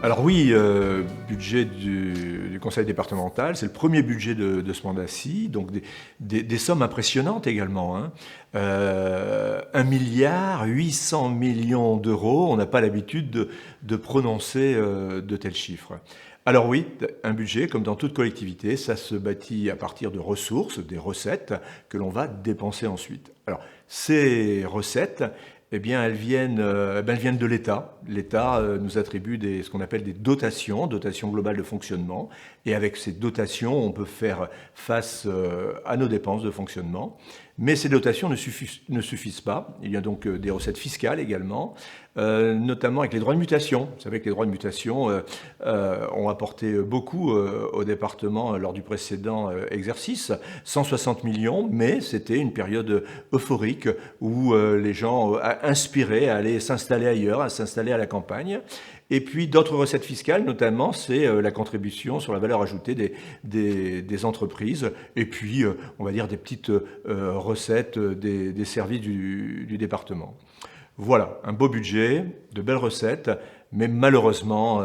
Alors oui, budget du conseil départemental, c'est le premier budget de ce mandat-ci, donc des sommes impressionnantes également, hein. 1,8 milliard d'euros, on n'a pas l'habitude de prononcer de tels chiffres. Alors oui, un budget, comme dans toute collectivité, ça se bâtit à partir de ressources, des recettes que l'on va dépenser ensuite. Alors ces recettes, eh bien, elles viennent de l'État. L'État nous attribue ce qu'on appelle des dotations globales de fonctionnement. Et avec ces dotations, on peut faire face à nos dépenses de fonctionnement. Mais ces dotations ne suffisent pas. Il y a donc des recettes fiscales également, notamment avec les droits de mutation. Vous savez que les droits de mutation ont apporté beaucoup au département lors du précédent exercice, 160 millions, mais c'était une période euphorique où les gens inspirés à aller s'installer ailleurs, à s'installer à la campagne. Et puis d'autres recettes fiscales, notamment, c'est la contribution sur la valeur ajoutée des entreprises. Et puis, on va dire, des petites recettes des services du département. Voilà, un beau budget, de belles recettes, mais malheureusement,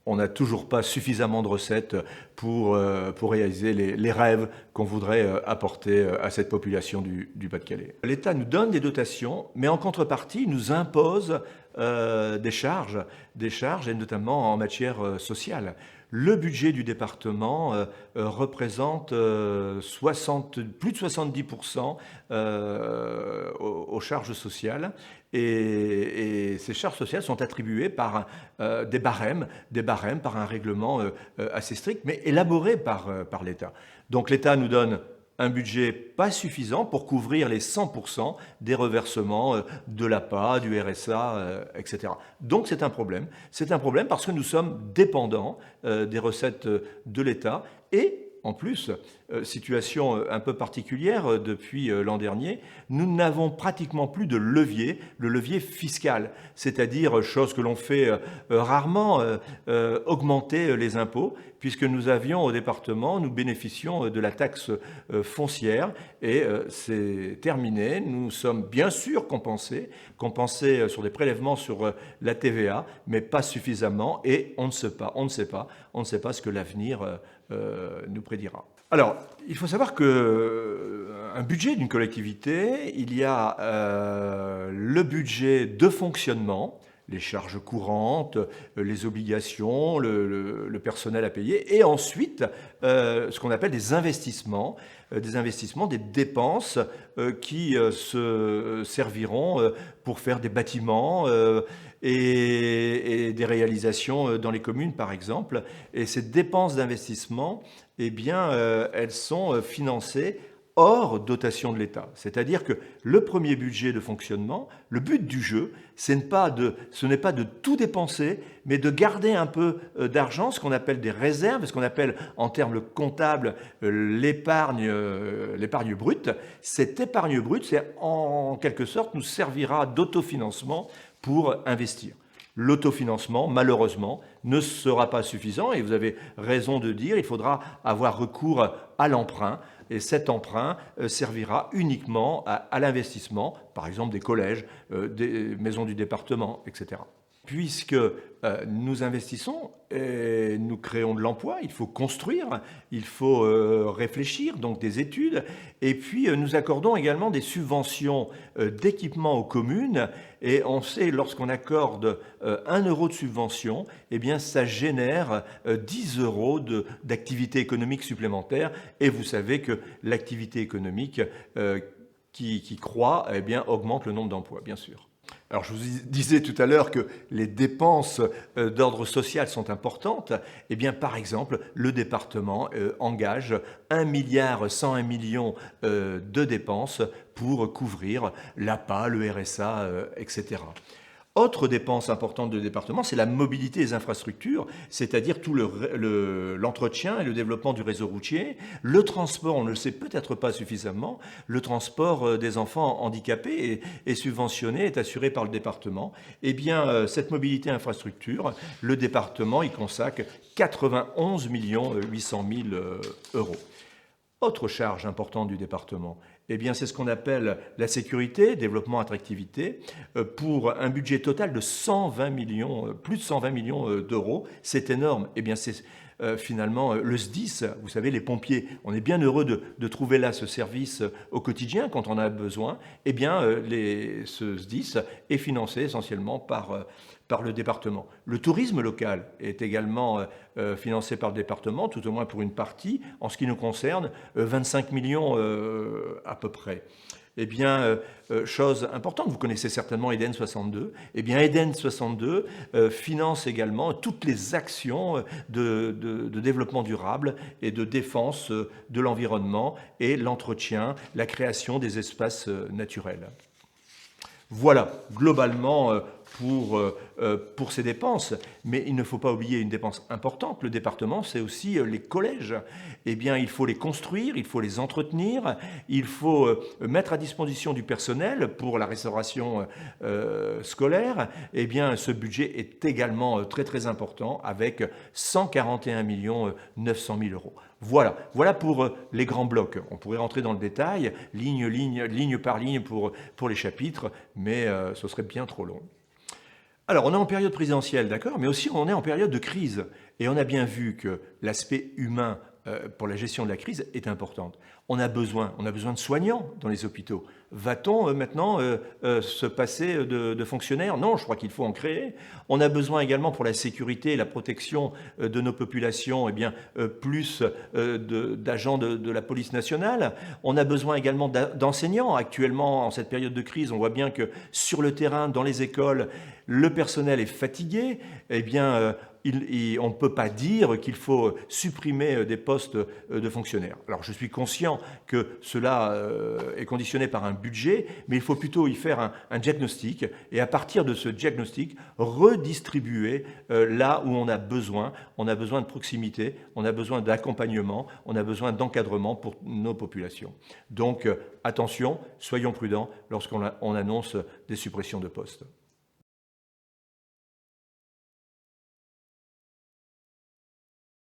on n'a toujours pas suffisamment de recettes pour réaliser les rêves qu'on voudrait apporter à cette population du Pas-de-Calais. L'État nous donne des dotations, mais en contrepartie, il nous impose des charges, et notamment en matière sociale. Le budget du département représente plus de 70% aux charges sociales. Et ces charges sociales sont attribuées par des barèmes, par un règlement assez strict, mais élaboré par l'État. Donc l'État nous donne un budget pas suffisant pour couvrir les 100% des reversements de l'APA, du RSA, etc. Donc c'est un problème. C'est un problème parce que nous sommes dépendants des recettes de l'État et en plus, situation un peu particulière depuis l'an dernier, nous n'avons pratiquement plus de levier, le levier fiscal, c'est-à-dire, chose que l'on fait rarement, augmenter les impôts, puisque nous avions au département, nous bénéficions de la taxe foncière et c'est terminé. Nous sommes bien sûr compensés sur des prélèvements sur la TVA, mais pas suffisamment et on ne sait pas ce que l'avenir nous prédira. Alors, il faut savoir que un budget d'une collectivité, il y a le budget de fonctionnement, les charges courantes, les obligations, le personnel à payer, et ensuite ce qu'on appelle des investissements, des dépenses qui se serviront pour faire des bâtiments et des réalisations dans les communes, par exemple. Et ces dépenses d'investissement, eh bien, elles sont financées hors dotation de l'État. C'est-à-dire que le premier budget de fonctionnement, le but du jeu, ce n'est pas de tout dépenser, mais de garder un peu d'argent, ce qu'on appelle des réserves, ce qu'on appelle en termes comptables l'épargne brute. Cette épargne brute, c'est en quelque sorte, nous servira d'autofinancement pour investir. L'autofinancement, malheureusement, ne sera pas suffisant et vous avez raison de dire qu'il faudra avoir recours à l'emprunt. Et cet emprunt servira uniquement à l'investissement, par exemple des collèges, des maisons du département, etc. Puisque nous investissons et nous créons de l'emploi, il faut construire, il faut réfléchir, donc des études, et puis nous accordons également des subventions d'équipement aux communes, et on sait lorsqu'on accorde 1 euro de subvention, eh bien ça génère 10 euros d'activité économique supplémentaire, et vous savez que l'activité économique qui croît, eh bien, augmente le nombre d'emplois, bien sûr. Alors, je vous disais tout à l'heure que les dépenses d'ordre social sont importantes. Eh bien, par exemple, le département engage 1,101 milliard de dépenses pour couvrir l'APA, le RSA, etc. Autre dépense importante de département, c'est la mobilité des infrastructures, c'est-à-dire tout l'entretien et le développement du réseau routier. Le transport, on ne le sait peut-être pas suffisamment, le transport des enfants handicapés est subventionné, est assuré par le département. Eh bien, cette mobilité infrastructure, le département y consacre 91 800 000 euros. Autre charge importante du département, eh bien, c'est ce qu'on appelle la sécurité, développement, attractivité, pour un budget total de 120 millions, plus de 120 millions d'euros. C'est énorme. Eh bien, c'est finalement le SDIS, vous savez, les pompiers. On est bien heureux de trouver là ce service au quotidien quand on a besoin. Eh bien, ce SDIS est financé essentiellement par le département. Le tourisme local est également financé par le département, tout au moins pour une partie. En ce qui nous concerne, 25 millions à peu près. Eh bien, chose importante, vous connaissez certainement Eden 62. Eh bien, Eden 62 finance également toutes les actions de développement durable et de défense de l'environnement et l'entretien, la création des espaces naturels. Voilà, globalement, pour ces dépenses. Mais il ne faut pas oublier une dépense importante. Le département, c'est aussi les collèges. Eh bien, il faut les construire, il faut les entretenir, il faut mettre à disposition du personnel pour la restauration scolaire. Eh bien, ce budget est également très, très important avec 141 900 000 euros. Voilà pour les grands blocs. On pourrait rentrer dans le détail, ligne par ligne pour les chapitres, mais ce serait bien trop long. Alors, on est en période présidentielle, d'accord, mais aussi on est en période de crise. Et on a bien vu que l'aspect humain pour la gestion de la crise est important. On a besoin de soignants dans les hôpitaux. Va-t-on maintenant se passer de fonctionnaires? Non, je crois qu'il faut en créer. On a besoin également pour la sécurité et la protection de nos populations, eh bien, plus d'agents de la police nationale. On a besoin également d'enseignants. Actuellement, en cette période de crise, on voit bien que sur le terrain, dans les écoles, le personnel est fatigué. Eh bien, on ne peut pas dire qu'il faut supprimer des postes de fonctionnaires. Alors je suis conscient que cela est conditionné par un budget, mais il faut plutôt y faire un diagnostic et à partir de ce diagnostic, redistribuer là où on a besoin. On a besoin de proximité, on a besoin d'accompagnement, on a besoin d'encadrement pour nos populations. Donc attention, soyons prudents lorsqu'on annonce des suppressions de postes.